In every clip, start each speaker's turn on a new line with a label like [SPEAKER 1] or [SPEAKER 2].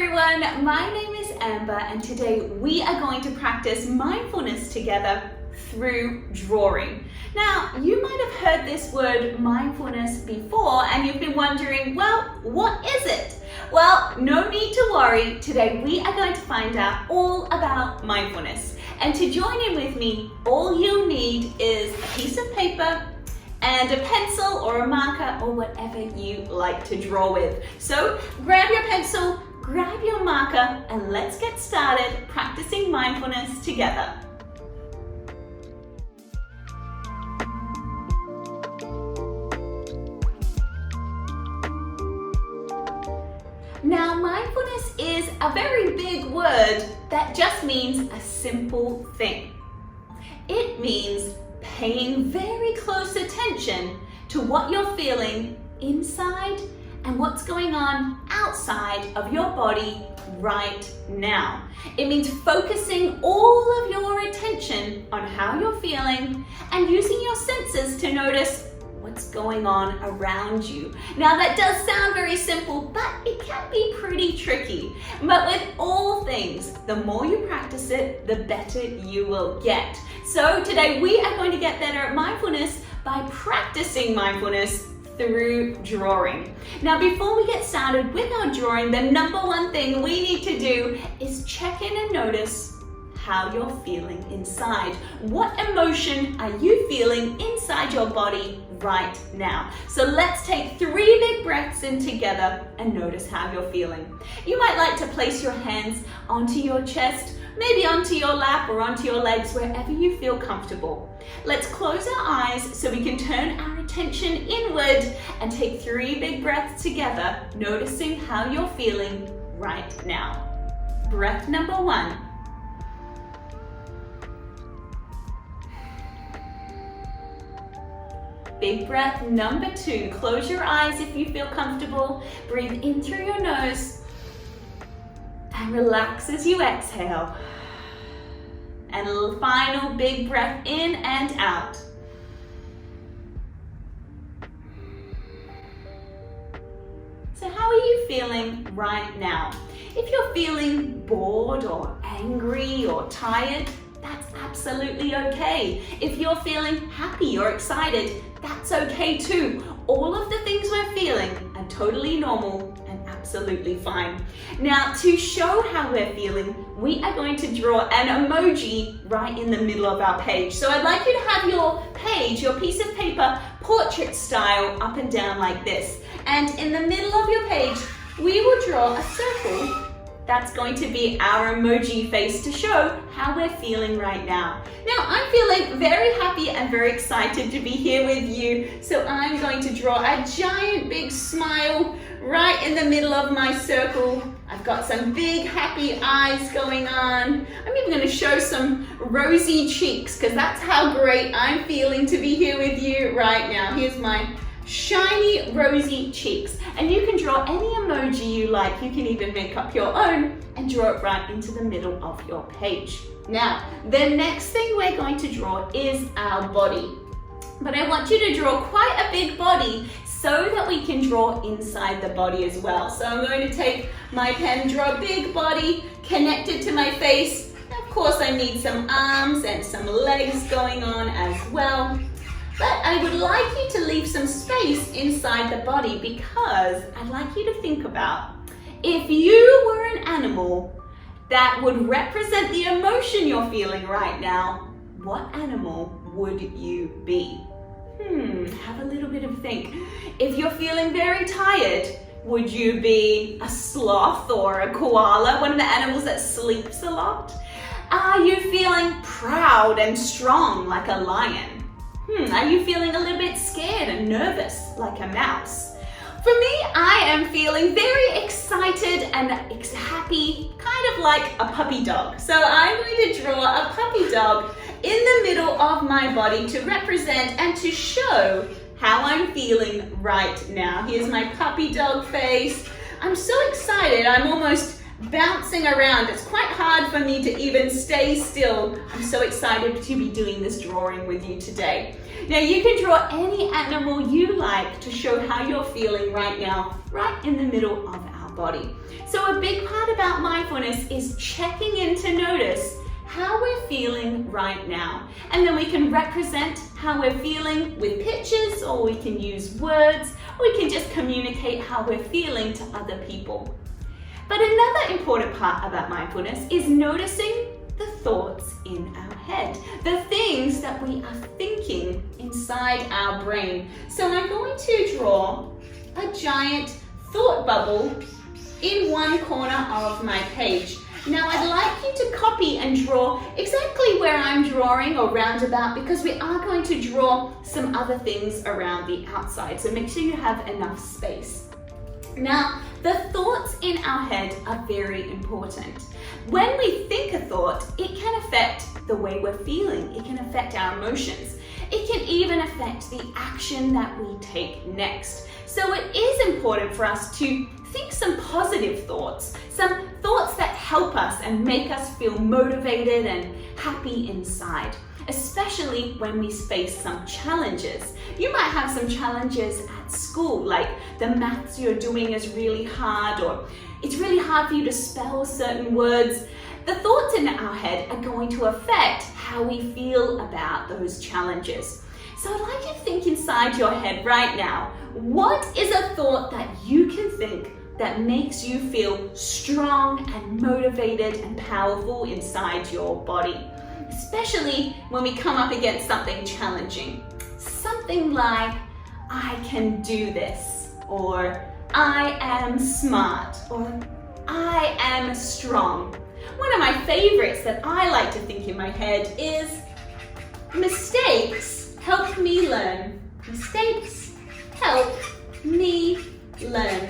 [SPEAKER 1] everyone, my name is Amber and today we are going to practice mindfulness together through drawing. Now, you might have heard this word mindfulness before and you've been wondering, well, what is it? Well, no need to worry. Today we are going to find out all about mindfulness. And to join in with me, all you'll need is a piece of paper and a pencil or a marker or whatever you like to draw with. So grab your pencil, grab your marker, and let's get started practicing mindfulness together. Now, mindfulness is a very big word that just means a simple thing. It means paying very close attention to what you're feeling inside and what's going on outside of your body right now. It means focusing all of your attention on how you're feeling and using your senses to notice what's going on around you. Now that does sound very simple, but it can be pretty tricky. But with all things, the more you practice it, the better you will get. So today we are going to get better at mindfulness by practicing mindfulness through drawing. Now before we get started with our drawing, the number one thing we need to do is check in and notice how you're feeling inside. What emotion are you feeling inside your body right now? So let's take 3 big breaths in together and notice how you're feeling. You might like to place your hands onto your chest, maybe onto your lap or onto your legs, wherever you feel comfortable. Let's close our eyes so we can turn our attention inward and take 3 big breaths together, noticing how you're feeling right now. Breath number 1. Big breath number 2. Close your eyes if you feel comfortable. Breathe in through your nose and relax as you exhale. And a final big breath in and out. So how are you feeling right now? If you're feeling bored or angry or tired, that's absolutely okay. If you're feeling happy or excited, that's okay too. All of the things we're feeling are totally normal and absolutely fine. Now, to show how we're feeling, we are going to draw an emoji right in the middle of our page. So I'd like you to have your page, your piece of paper, portrait style up and down like this. And in the middle of your page, we will draw a circle. That's going to be our emoji face to show how we're feeling right now. Now, I'm feeling very happy and very excited to be here with you. So I'm going to draw a giant big smile right in the middle of my circle. I've got some big happy eyes going on. I'm even going to show some rosy cheeks because that's how great I'm feeling to be here with you right now. Here's my shiny rosy cheeks, and you can draw any emoji you like. You can even make up your own and draw it right into the middle of your page. Now, the next thing we're going to draw is our body, but I want you to draw quite a big body so that we can draw inside the body as well. So I'm going to take my pen, draw a big body connected to my face. Of course, I need some arms and some legs going on as well. But I would like you to leave some space inside the body because I'd like you to think about if you were an animal that would represent the emotion you're feeling right now, what animal would you be? Have a little bit of think. If you're feeling very tired, would you be a sloth or a koala, one of the animals that sleeps a lot? Are you feeling proud and strong like a lion? Are you feeling a little bit scared and nervous like a mouse? For me, I am feeling very excited and happy, kind of like a puppy dog. So I'm going to draw a puppy dog in the middle of my body to represent and to show how I'm feeling right now. Here's my puppy dog face. I'm so excited. I'm almost bouncing around. It's quite hard for me to even stay still. I'm so excited to be doing this drawing with you today. Now you can draw any animal you like to show how you're feeling right now, right in the middle of our body. So a big part about mindfulness is checking in to notice how we're feeling right now. And then we can represent how we're feeling with pictures, or we can use words, or we can just communicate how we're feeling to other people. But another important part about mindfulness is noticing the thoughts in our head, the things that we are thinking inside our brain. So I'm going to draw a giant thought bubble in one corner of my page. Now I'd like you to copy and draw exactly where I'm drawing, or roundabout, because we are going to draw some other things around the outside. So make sure you have enough space. Now, the thoughts in our head are very important. When we think a thought, it can affect the way we're feeling. It can affect our emotions. It can even affect the action that we take next. So it is important for us to think some positive thoughts, some thoughts that help us and make us feel motivated and happy inside, especially when we face some challenges. You might have some challenges at school, like the maths you're doing is really hard, or it's really hard for you to spell certain words. The thoughts in our head are going to affect how we feel about those challenges. So I'd like you to think inside your head right now, what is a thought that you can think that makes you feel strong and motivated and powerful inside your body? Especially when we come up against something challenging. Something like, I can do this, or I am smart, or I am strong. One of my favorites that I like to think in my head is, mistakes help me learn. Mistakes help me learn.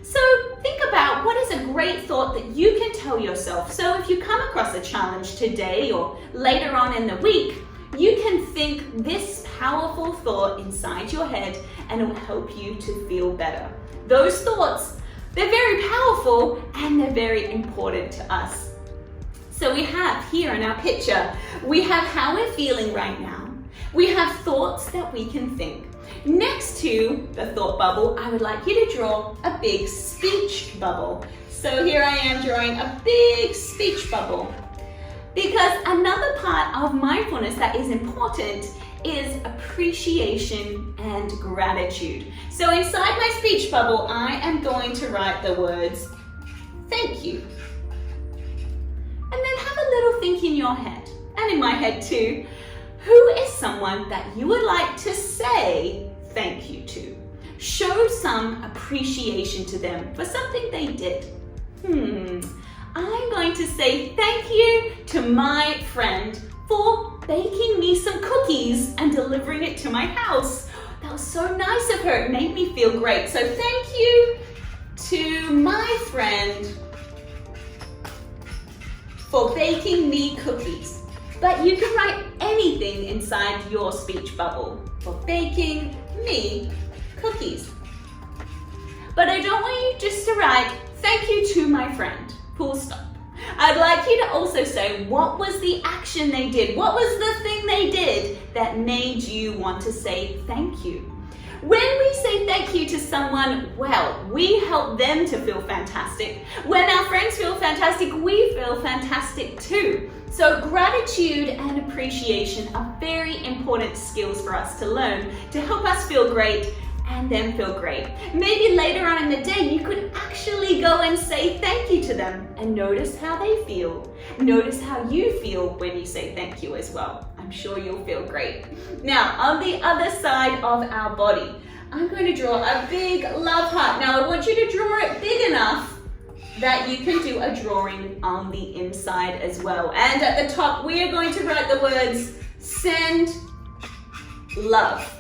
[SPEAKER 1] So think about what is a great thought that you can tell yourself. So if you come across a challenge today or later on in the week, you can think this powerful thought inside your head, and it will help you to feel better. Those thoughts, they're very powerful and they're very important to us. So we have here in our picture, we have how we're feeling right now. We have thoughts that we can think. Next to the thought bubble, I would like you to draw a big speech bubble. So here I am drawing a big speech bubble. Because another part of mindfulness that is important is appreciation and gratitude. So inside my speech bubble, I am going to write the words, thank you. And then have a little think in your head, and in my head too. Who is someone that you would like to say thank you to? Show some appreciation to them for something they did. I'm going to say thank you to my friend for baking me some cookies and delivering it to my house. That was so nice of her. It made me feel great. So thank you to my friend for baking me cookies. But you can write anything inside your speech bubble for baking me cookies. But I don't want you just to write, thank you to my friend, full stop. I'd like you to also say, what was the action they did? What was the thing they did that made you want to say thank you? When we say thank you to someone, well, we help them to feel fantastic. When our friends feel fantastic, we feel fantastic too. So gratitude and appreciation are very important skills for us to learn to help us feel great and them feel great. Maybe later on in the day, you could actually go and say thank you to them and notice how they feel. Notice how you feel when you say thank you as well. I'm sure you'll feel great. Now, on the other side of our body, I'm going to draw a big love heart. Now, I want you to draw it big enough that you can do a drawing on the inside as well. And at the top, we are going to write the words, send love.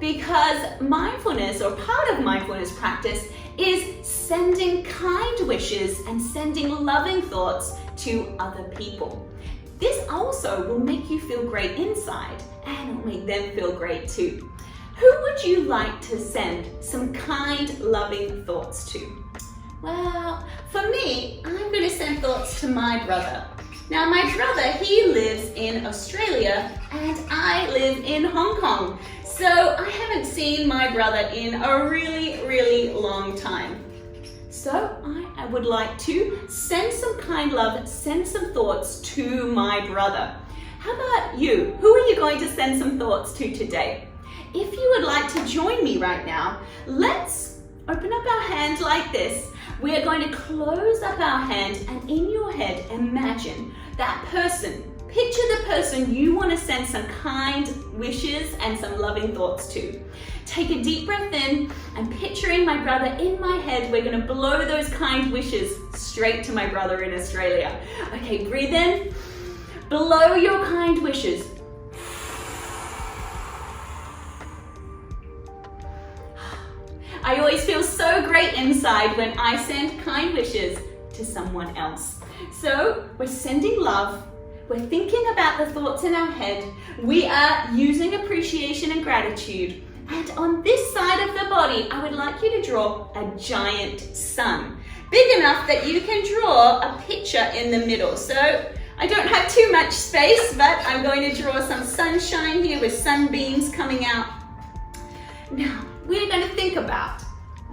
[SPEAKER 1] Because mindfulness, or part of mindfulness practice, is sending kind wishes and sending loving thoughts to other people. This also will make you feel great inside, and it'll make them feel great too. Who would you like to send some kind, loving thoughts to? Well, for me, I'm going to send thoughts to my brother. Now, my brother, he lives in Australia and I live in Hong Kong. So I haven't seen my brother in a really, really long time. So I would like to send some kind love, send some thoughts to my brother. How about you? Who are you going to send some thoughts to today? If you would like to join me right now, let's open up our hand like this. We are going to close up our hand and in your head, imagine that person. Picture the person you want to send some kind wishes and some loving thoughts to. Take a deep breath in and picturing my brother in my head, we're going to blow those kind wishes straight to my brother in Australia. Okay, breathe in, blow your kind wishes. I always feel so great inside when I send kind wishes to someone else. So we're sending love. We're thinking about the thoughts in our head. We are using appreciation and gratitude. And on this side of the body, I would like you to draw a giant sun. Big enough that you can draw a picture in the middle. So I don't have too much space, but I'm going to draw some sunshine here with sunbeams coming out. Now, we're going to think about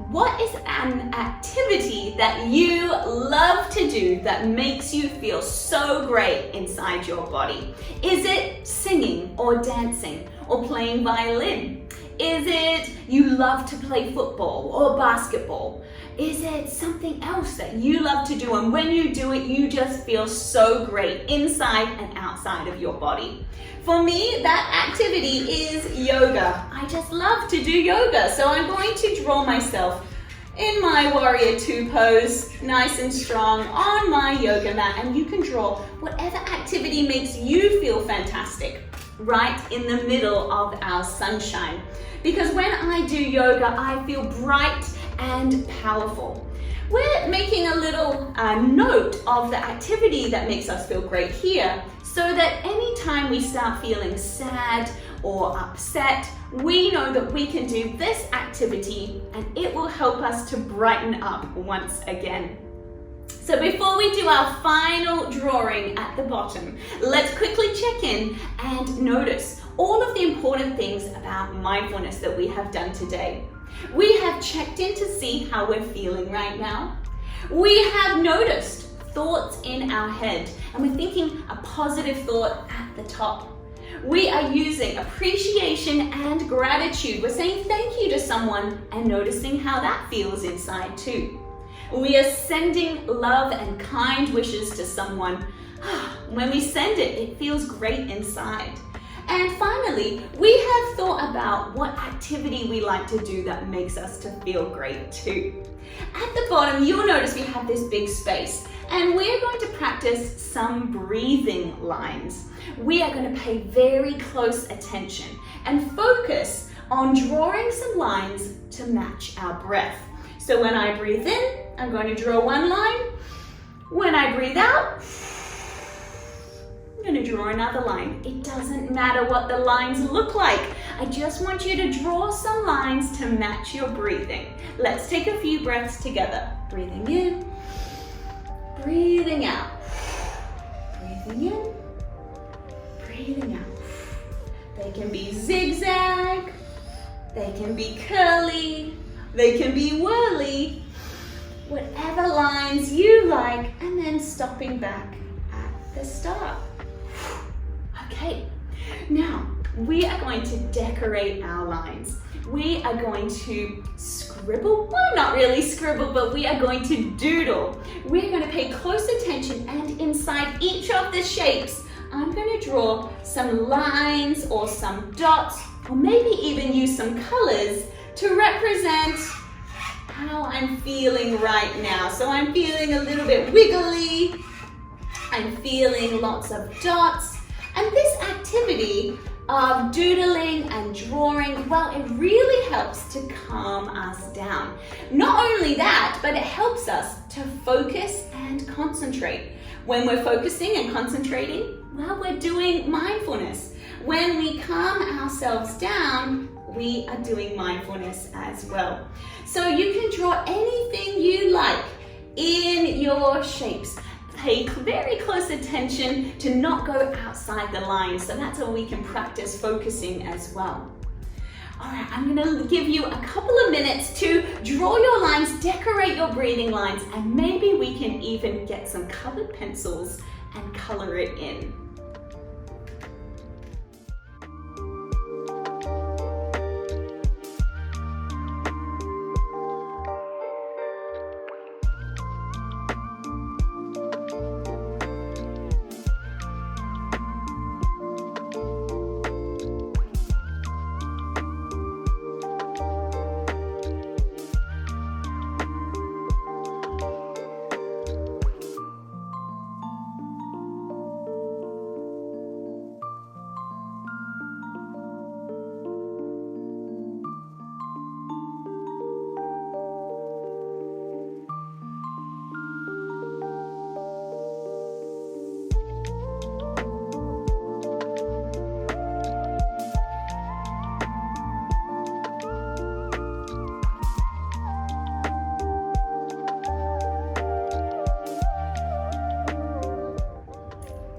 [SPEAKER 1] what is an activity that you love to do that makes you feel so great inside your body? Is it singing or dancing or playing violin? Is it you love to play football or basketball? Is it something else that you love to do and when you do it, you just feel so great inside and outside of your body? For me, that activity is yoga. I just love to do yoga. So I'm going to draw myself in my warrior two pose, nice and strong on my yoga mat. And you can draw whatever activity makes you feel fantastic right in the middle of our sunshine. Because when I do yoga, I feel bright and powerful. We're making a little note of the activity that makes us feel great here, so that anytime we start feeling sad or upset, we know that we can do this activity and it will help us to brighten up once again. So before we do our final drawing at the bottom, let's quickly check in and notice all of the important things about mindfulness that we have done today. We have checked in to see how we're feeling right now. We have noticed thoughts in our head and we're thinking a positive thought at the top. We are using appreciation and gratitude. We're saying thank you to someone and noticing how that feels inside too. We are sending love and kind wishes to someone. When we send it, it feels great inside. And finally, we have thought about what activity we like to do that makes us to feel great too. At the bottom, you'll notice we have this big space and we're going to practice some breathing lines. We are going to pay very close attention and focus on drawing some lines to match our breath. So when I breathe in, I'm going to draw one line. When I breathe out, I'm going to draw another line. It doesn't matter what the lines look like. I just want you to draw some lines to match your breathing. Let's take a few breaths together. Breathing in, breathing out. Breathing in, breathing out. They can be zigzag, they can be curly, they can be whirly, whatever lines you like, and then stopping back at the start. Okay, now we are going to decorate our lines. We are going to scribble, well, not really scribble, but we are going to doodle. We're going to pay close attention, and inside each of the shapes, I'm going to draw some lines or some dots, or maybe even use some colors to represent how I'm feeling right now. So I'm feeling a little bit wiggly. I'm feeling lots of dots. And this activity of doodling and drawing, well, it really helps to calm us down. Not only that, but it helps us to focus and concentrate. When we're focusing and concentrating, well, we're doing mindfulness. When we calm ourselves down, we are doing mindfulness as well. So you can draw anything you like in your shapes. Pay very close attention to not go outside the lines. So that's how we can practice focusing as well. All right, I'm gonna give you a couple of minutes to draw your lines, decorate your breathing lines, and maybe we can even get some colored pencils and color it in.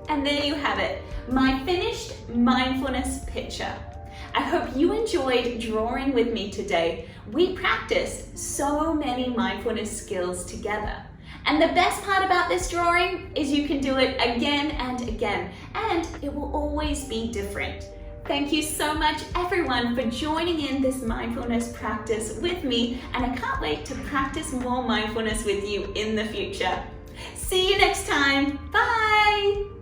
[SPEAKER 1] And there you have it, my finished mindfulness picture. I hope you enjoyed drawing with me today. We practiced so many mindfulness skills together. And the best part about this drawing is you can do it again and again, and it will always be different. Thank you so much, everyone, for joining in this mindfulness practice with me, and I can't wait to practice more mindfulness with you in the future. See you next time. Bye.